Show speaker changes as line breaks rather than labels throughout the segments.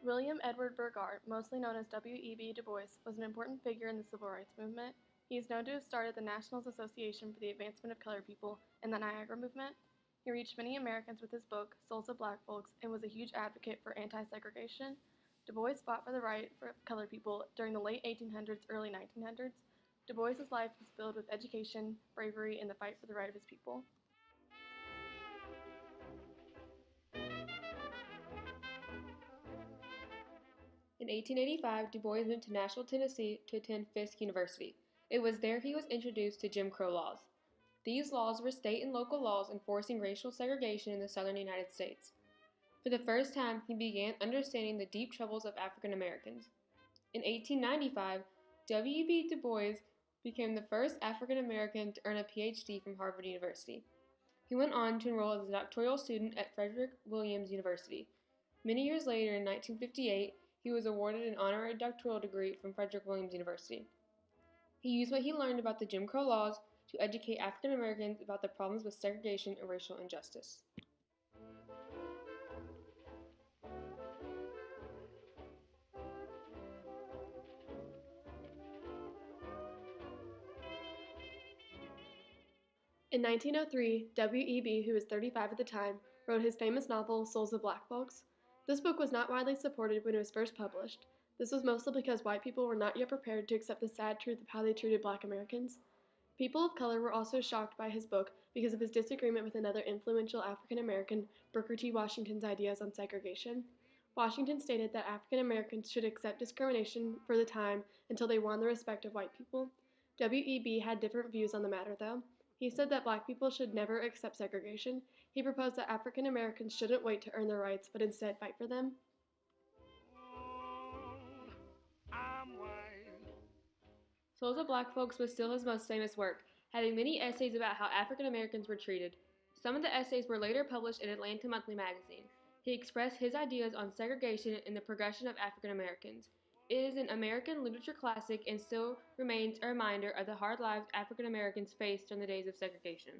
William Edward Burghardt, mostly known as W.E.B. Du Bois, was an important figure in the civil rights movement. He is known to have started the National Association for the Advancement of Colored People and the Niagara Movement. He reached many Americans with his book, Souls of Black Folks, and was a huge advocate for anti-segregation. Du Bois fought for the right for colored people during the late 1800s, early 1900s. Du Bois's life was filled with education, bravery, and the fight for the right of his people.
In 1885, Du Bois moved to Nashville, Tennessee to attend Fisk University. It was there he was introduced to Jim Crow laws. These laws were state and local laws enforcing racial segregation in the southern United States. For the first time, he began understanding the deep troubles of African Americans. In 1895, W.E.B. Du Bois became the first African American to earn a PhD from Harvard University. He went on to enroll as a doctoral student at Frederick Williams University. Many years later, in 1958, he was awarded an honorary doctoral degree from Frederick Williams University. He used what he learned about the Jim Crow laws to educate African Americans about the problems with segregation and racial injustice.
In 1903, W.E.B., who was 35 at the time, wrote his famous novel, Souls of Black Folks. This book was not widely supported when it was first published. This was mostly because white people were not yet prepared to accept the sad truth of how they treated Black Americans. People of color were also shocked by his book because of his disagreement with another influential African American, Booker T. Washington's ideas on segregation. Washington stated that African Americans should accept discrimination for the time until they won the respect of white people. W.E.B. had different views on the matter, though. He said that Black people should never accept segregation. He proposed that African Americans shouldn't wait to earn their rights, but instead fight for them.
Souls of Black Folks was still his most famous work, having many essays about how African Americans were treated. Some of the essays were later published in Atlanta Monthly magazine. He expressed his ideas on segregation and the progression of African Americans. It is an American literature classic and still remains a reminder of the hard lives African Americans faced during the days of segregation.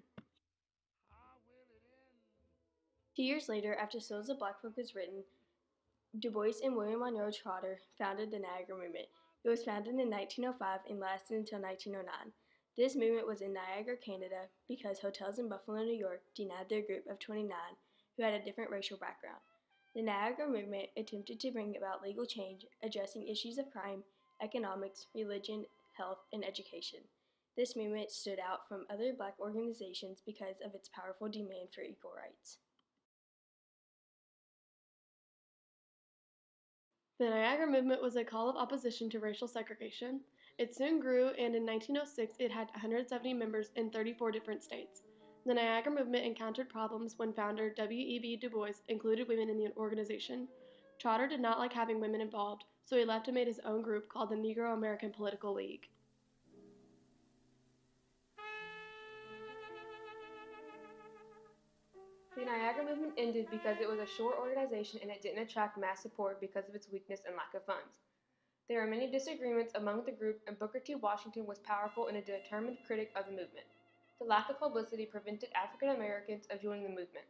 2 years later, after Souls of Black Folk was written, Du Bois and William Monroe Trotter founded the Niagara Movement. It was founded in 1905 and lasted until 1909. This movement was in Niagara, Canada, because hotels in Buffalo, New York denied their group of 29 who had a different racial background. The Niagara Movement attempted to bring about legal change, addressing issues of crime, economics, religion, health, and education. This movement stood out from other Black organizations because of its powerful demand for equal rights.
The Niagara Movement was a call of opposition to racial segregation. It soon grew, and in 1906 it had 170 members in 34 different states. The Niagara Movement encountered problems when founder W.E.B. Du Bois included women in the organization. Trotter did not like having women involved, so he left and made his own group called the Negro American Political League.
The Niagara Movement ended because it was a short organization and it didn't attract mass support because of its weakness and lack of funds. There are many disagreements among the group, and Booker T. Washington was powerful and a determined critic of the movement. The lack of publicity prevented African Americans of joining the movement.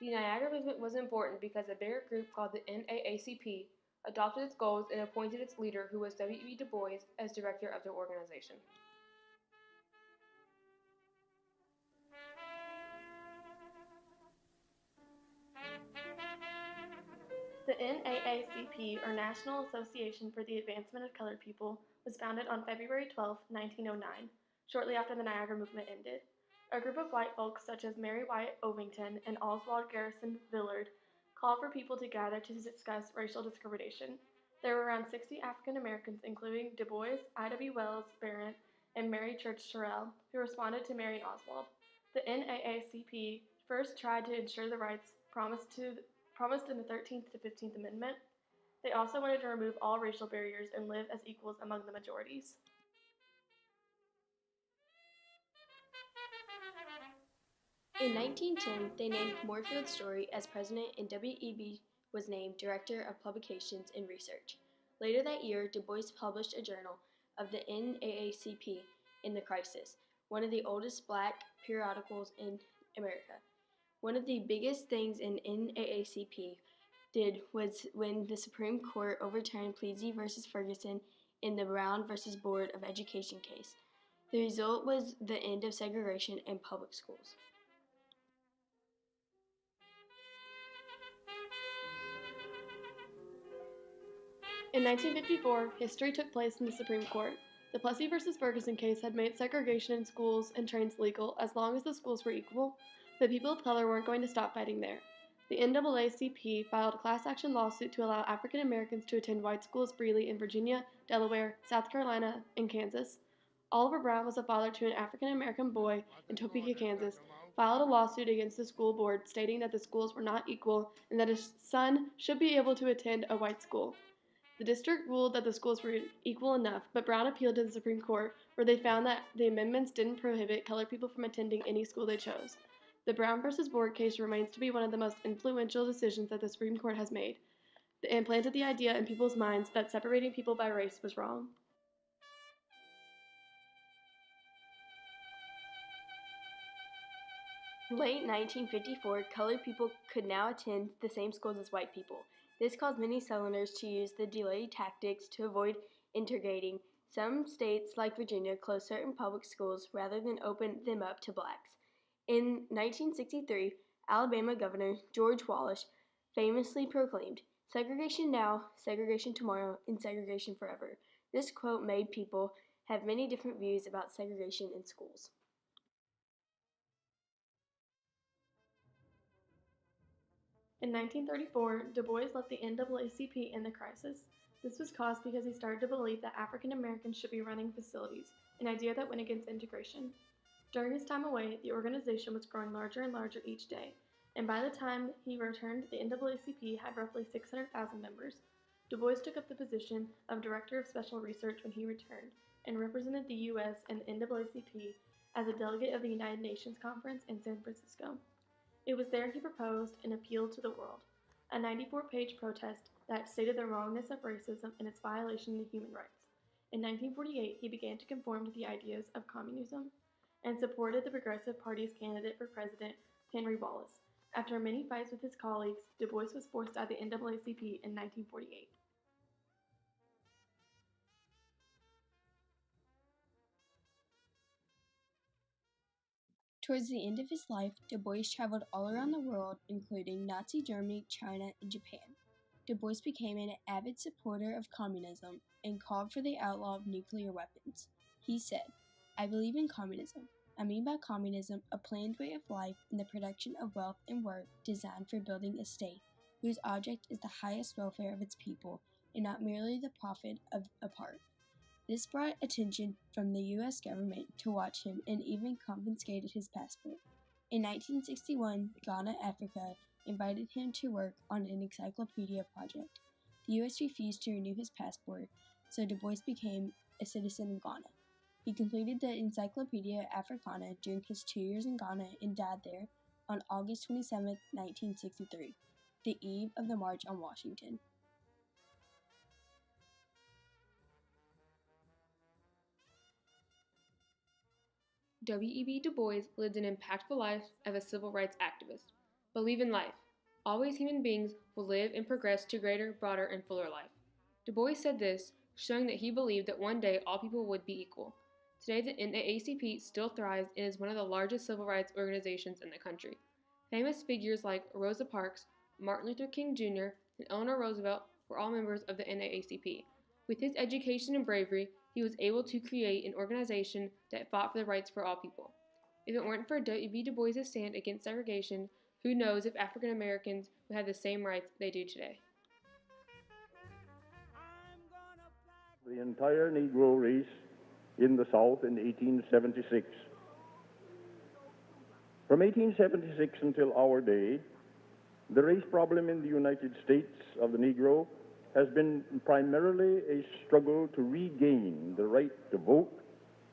The Niagara Movement was important because a bigger group called the NAACP adopted its goals and appointed its leader, who was W.E.B. Du Bois, as director of their organization.
The NAACP, or National Association for the Advancement of Colored People, was founded on February 12, 1909, shortly after the Niagara Movement ended. A group of white folks such as Mary Wyatt Ovington and Oswald Garrison Villard called for people to gather to discuss racial discrimination. There were around 60 African Americans, including Du Bois, I.W. Wells Barrett, and Mary Church Terrell, who responded to Mary and Oswald. The NAACP first tried to ensure the rights promised in the 13th to 15th Amendment. They also wanted to remove all racial barriers and live as equals among the majorities.
In 1910, they named Moorfield Story as president, and W.E.B. was named director of publications and research. Later that year, Du Bois published a journal of the NAACP in the Crisis, one of the oldest Black periodicals in America. One of the biggest things in NAACP did was when the Supreme Court overturned Plessy v. Ferguson in the Brown v. Board of Education case. The result was the end of segregation in public schools.
In 1954, history took place in the Supreme Court. The Plessy v. Ferguson case had made segregation in schools and trains legal as long as the schools were equal, but people of color weren't going to stop fighting there. The NAACP filed a class action lawsuit to allow African Americans to attend white schools freely in Virginia, Delaware, South Carolina, and Kansas. Oliver Brown was a father to an African American boy in Topeka, Kansas, filed a lawsuit against the school board stating that the schools were not equal and that his son should be able to attend a white school. The district ruled that the schools were equal enough, but Brown appealed to the Supreme Court, where they found that the amendments didn't prohibit colored people from attending any school they chose. The Brown v. Board case remains to be one of the most influential decisions that the Supreme Court has made. It implanted the idea in people's minds that separating people by race was wrong.
In late 1954, colored people could now attend the same schools as white people. This caused many Southerners to use the delay tactics to avoid integrating. Some states, like Virginia, closed certain public schools rather than open them up to blacks. In 1963, Alabama Governor George Wallace famously proclaimed, "Segregation now, segregation tomorrow, and segregation forever." This quote made people have many different views about segregation in schools.
In 1934, Du Bois left the NAACP in the crisis. This was caused because he started to believe that African Americans should be running facilities, an idea that went against integration. During his time away, the organization was growing larger and larger each day, and by the time he returned, the NAACP had roughly 600,000 members. Du Bois took up the position of Director of Special Research when he returned, and represented the U.S. and the NAACP as a delegate of the United Nations Conference in San Francisco. It was there he proposed an appeal to the world, a 94-page protest that stated the wrongness of racism and its violation of human rights. In 1948, he began to conform to the ideas of communism and supported the Progressive Party's candidate for president, Henry Wallace. After many fights with his colleagues, Du Bois was forced out of the NAACP in 1948.
Towards the end of his life, Du Bois traveled all around the world, including Nazi Germany, China, and Japan. Du Bois became an avid supporter of communism and called for the outlaw of nuclear weapons. He said, "I believe in communism. I mean by communism a planned way of life and the production of wealth and work designed for building a state whose object is the highest welfare of its people and not merely the profit of a part." This brought attention from the U.S. government to watch him and even confiscated his passport. In 1961, Ghana, Africa, invited him to work on an encyclopedia project. The U.S. refused to renew his passport, so Du Bois became a citizen of Ghana. He completed the Encyclopedia Africana during his 2 years in Ghana and died there on August 27, 1963, the eve of the March on Washington.
W.E.B. Du Bois lived an impactful life as a civil rights activist. Believe in life. Always human beings will live and progress to greater, broader, and fuller life. Du Bois said this, showing that he believed that one day all people would be equal. Today, the NAACP still thrives and is one of the largest civil rights organizations in the country. Famous figures like Rosa Parks, Martin Luther King Jr., and Eleanor Roosevelt were all members of the NAACP. With his education and bravery, he was able to create an organization that fought for the rights for all people. If it weren't for W.E.B. Du Bois' stand against segregation, who knows if African Americans would have the same rights they do today.
The entire Negro race in the South in 1876. From 1876 until our day, the race problem in the United States of the Negro has been primarily a struggle to regain the right to vote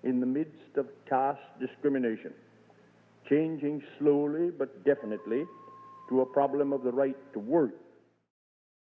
in the midst of caste discrimination, changing slowly but definitely to a problem of the right to work